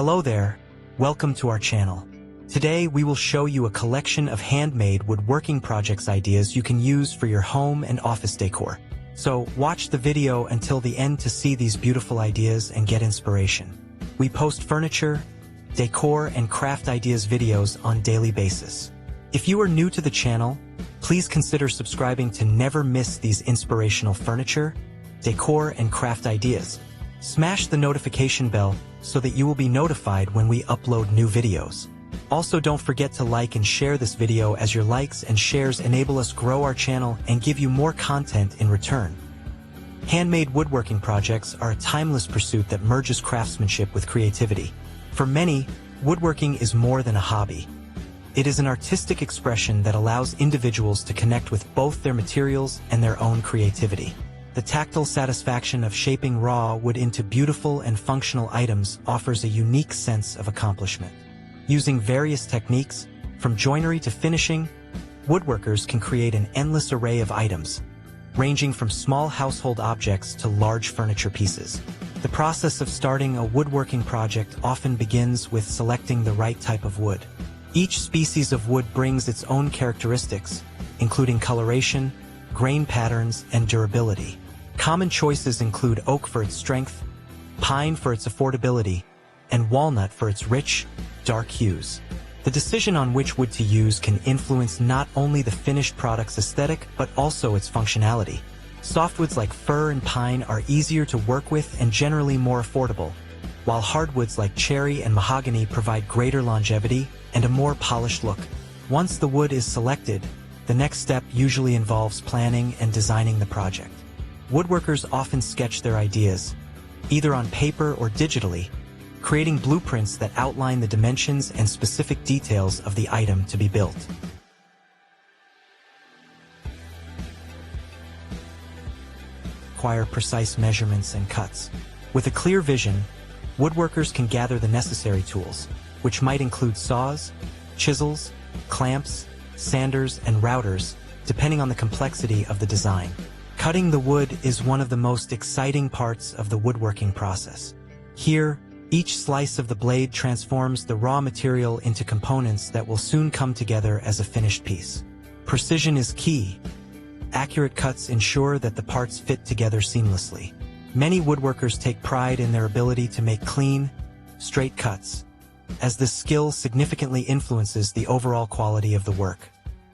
Hello there, welcome to our channel. Today we will show you a collection of handmade woodworking projects ideas you can use for your home and office decor. So watch the video until the end to see these beautiful ideas and get inspiration. We post furniture, decor, and craft ideas videos on a daily basis. If you are new to the channel, please consider subscribing to never miss these inspirational furniture, decor, and craft ideas. Smash the notification bell so that you will be notified when we upload new videos. Also, don't forget to like and share this video, as your likes and shares enable us grow our channel and give you more content in return. Handmade woodworking projects are a timeless pursuit that merges craftsmanship with creativity. For many, woodworking is more than a hobby. It is an artistic expression that allows individuals to connect with both their materials and their own creativity. The tactile satisfaction of shaping raw wood into beautiful and functional items offers a unique sense of accomplishment. Using various techniques, from joinery to finishing, woodworkers can create an endless array of items, ranging from small household objects to large furniture pieces. The process of starting a woodworking project often begins with selecting the right type of wood. Each species of wood brings its own characteristics, including coloration, grain patterns, and durability. Common choices include oak for its strength, pine for its affordability, and walnut for its rich, dark hues. The decision on which wood to use can influence not only the finished product's aesthetic but also its functionality. Softwoods like fir and pine are easier to work with and generally more affordable, while hardwoods like cherry and mahogany provide greater longevity and a more polished look. Once the wood is selected, the next step usually involves planning and designing the project. Woodworkers often sketch their ideas, either on paper or digitally, creating blueprints that outline the dimensions and specific details of the item to be built. Require precise measurements and cuts. With a clear vision, woodworkers can gather the necessary tools, which might include saws, chisels, clamps, sanders, and routers, depending on the complexity of the design. Cutting the wood is one of the most exciting parts of the woodworking process. Here, each slice of the blade transforms the raw material into components that will soon come together as a finished piece. Precision is key. Accurate cuts ensure that the parts fit together seamlessly. Many woodworkers take pride in their ability to make clean, straight cuts, as this skill significantly influences the overall quality of the work.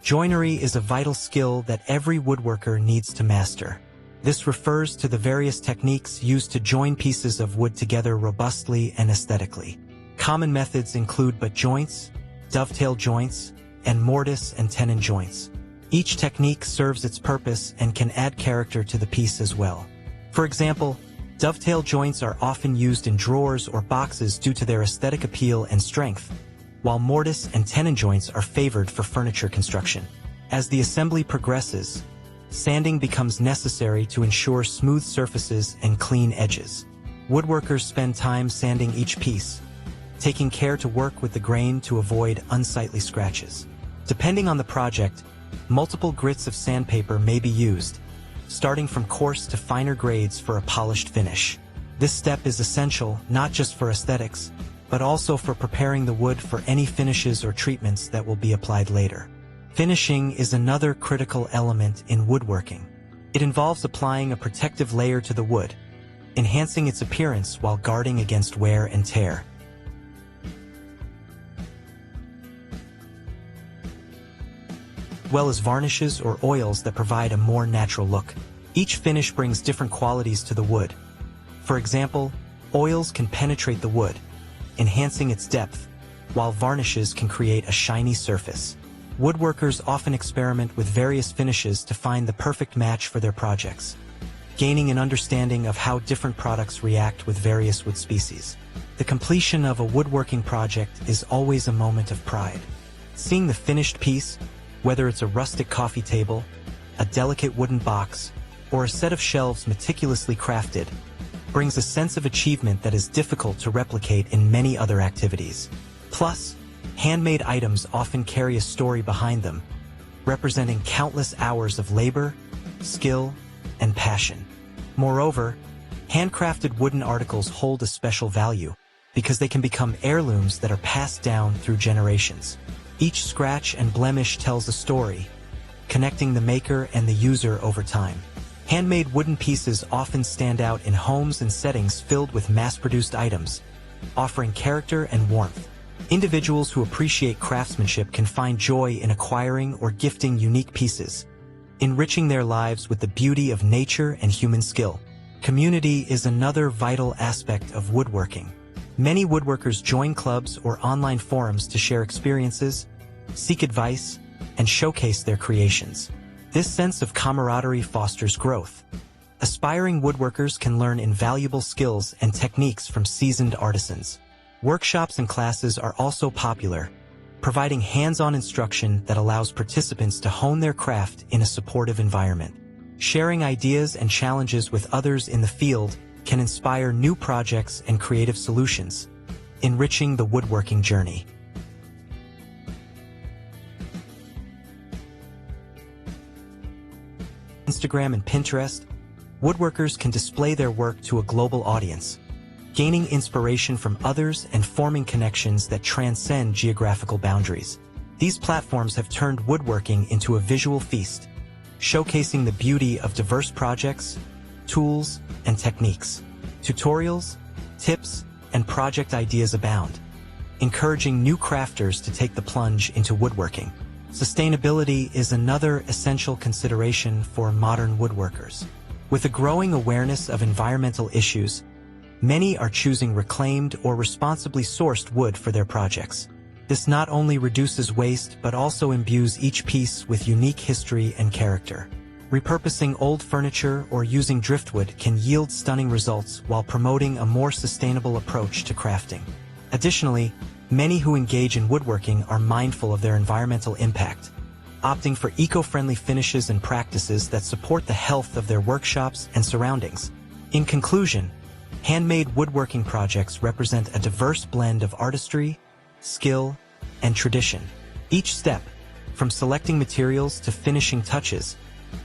Joinery is a vital skill that every woodworker needs to master. This refers to the various techniques used to join pieces of wood together robustly and aesthetically. Common methods include butt joints, dovetail joints, and mortise and tenon joints. Each technique serves its purpose and can add character to the piece as well. For example, dovetail joints are often used in drawers or boxes due to their aesthetic appeal and strength, while mortise and tenon joints are favored for furniture construction. As the assembly progresses, sanding becomes necessary to ensure smooth surfaces and clean edges. Woodworkers spend time sanding each piece, taking care to work with the grain to avoid unsightly scratches. Depending on the project, multiple grits of sandpaper may be used, starting from coarse to finer grades for a polished finish. This step is essential not just for aesthetics, but also for preparing the wood for any finishes or treatments that will be applied later. Finishing is another critical element in woodworking. It involves applying a protective layer to the wood, enhancing its appearance while guarding against wear and tear. As well as varnishes or oils that provide a more natural look. Each finish brings different qualities to the wood. For example, oils can penetrate the wood, enhancing its depth, while varnishes can create a shiny surface. Woodworkers often experiment with various finishes to find the perfect match for their projects, gaining an understanding of how different products react with various wood species. The completion of a woodworking project is always a moment of pride. Seeing the finished piece, whether it's a rustic coffee table, a delicate wooden box, or a set of shelves meticulously crafted, brings a sense of achievement that is difficult to replicate in many other activities. Plus, handmade items often carry a story behind them, representing countless hours of labor, skill, and passion. Moreover, handcrafted wooden articles hold a special value, because they can become heirlooms that are passed down through generations. Each scratch and blemish tells a story, connecting the maker and the user over time. Handmade wooden pieces often stand out in homes and settings filled with mass-produced items, offering character and warmth. Individuals who appreciate craftsmanship can find joy in acquiring or gifting unique pieces, enriching their lives with the beauty of nature and human skill. Community is another vital aspect of woodworking. Many woodworkers join clubs or online forums to share experiences, seek advice, and showcase their creations. This sense of camaraderie fosters growth. Aspiring woodworkers can learn invaluable skills and techniques from seasoned artisans. Workshops and classes are also popular, providing hands-on instruction that allows participants to hone their craft in a supportive environment. Sharing ideas and challenges with others in the field can inspire new projects and creative solutions, enriching the woodworking journey. Instagram and Pinterest, woodworkers can display their work to a global audience, gaining inspiration from others and forming connections that transcend geographical boundaries. These platforms have turned woodworking into a visual feast, showcasing the beauty of diverse projects, tools, and techniques. Tutorials, tips, and project ideas abound, encouraging new crafters to take the plunge into woodworking. Sustainability is another essential consideration for modern woodworkers. With a growing awareness of environmental issues, many are choosing reclaimed or responsibly sourced wood for their projects. This not only reduces waste but also imbues each piece with unique history and character. Repurposing old furniture or using driftwood can yield stunning results while promoting a more sustainable approach to crafting. Additionally, many who engage in woodworking are mindful of their environmental impact, opting for eco-friendly finishes and practices that support the health of their workshops and surroundings. In conclusion, handmade woodworking projects represent a diverse blend of artistry, skill, and tradition. Each step, from selecting materials to finishing touches,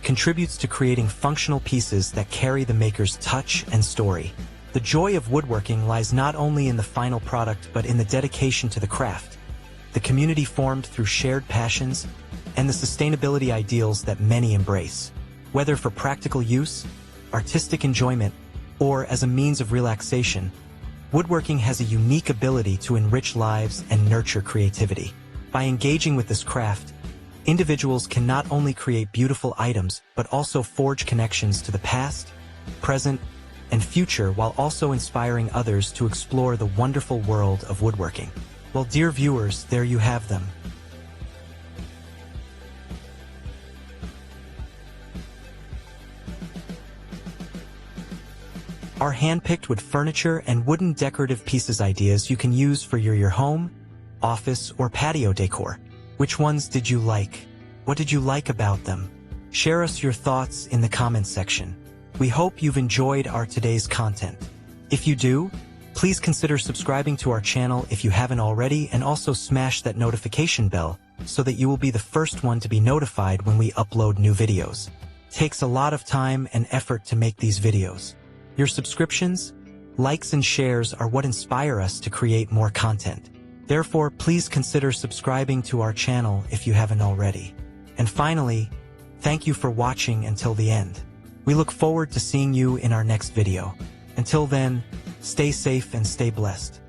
contributes to creating functional pieces that carry the maker's touch and story. The joy of woodworking lies not only in the final product but in the dedication to the craft, the community formed through shared passions, and the sustainability ideals that many embrace. Whether for practical use, artistic enjoyment, or as a means of relaxation, woodworking has a unique ability to enrich lives and nurture creativity. By engaging with this craft, individuals can not only create beautiful items but also forge connections to the past, present, and future while also inspiring others to explore the wonderful world of woodworking. Well, dear viewers, there you have them. Our hand-picked wood furniture and wooden decorative pieces ideas you can use for your home, office, or patio decor. Which ones did you like? What did you like about them? Share us your thoughts in the comments section. We hope you've enjoyed our today's content. If you do, please consider subscribing to our channel if you haven't already, and also smash that notification bell so that you will be the first one to be notified when we upload new videos. It takes a lot of time and effort to make these videos. Your subscriptions, likes, and shares are what inspire us to create more content. Therefore, please consider subscribing to our channel if you haven't already. And finally, thank you for watching until the end. We look forward to seeing you in our next video. Until then, stay safe and stay blessed.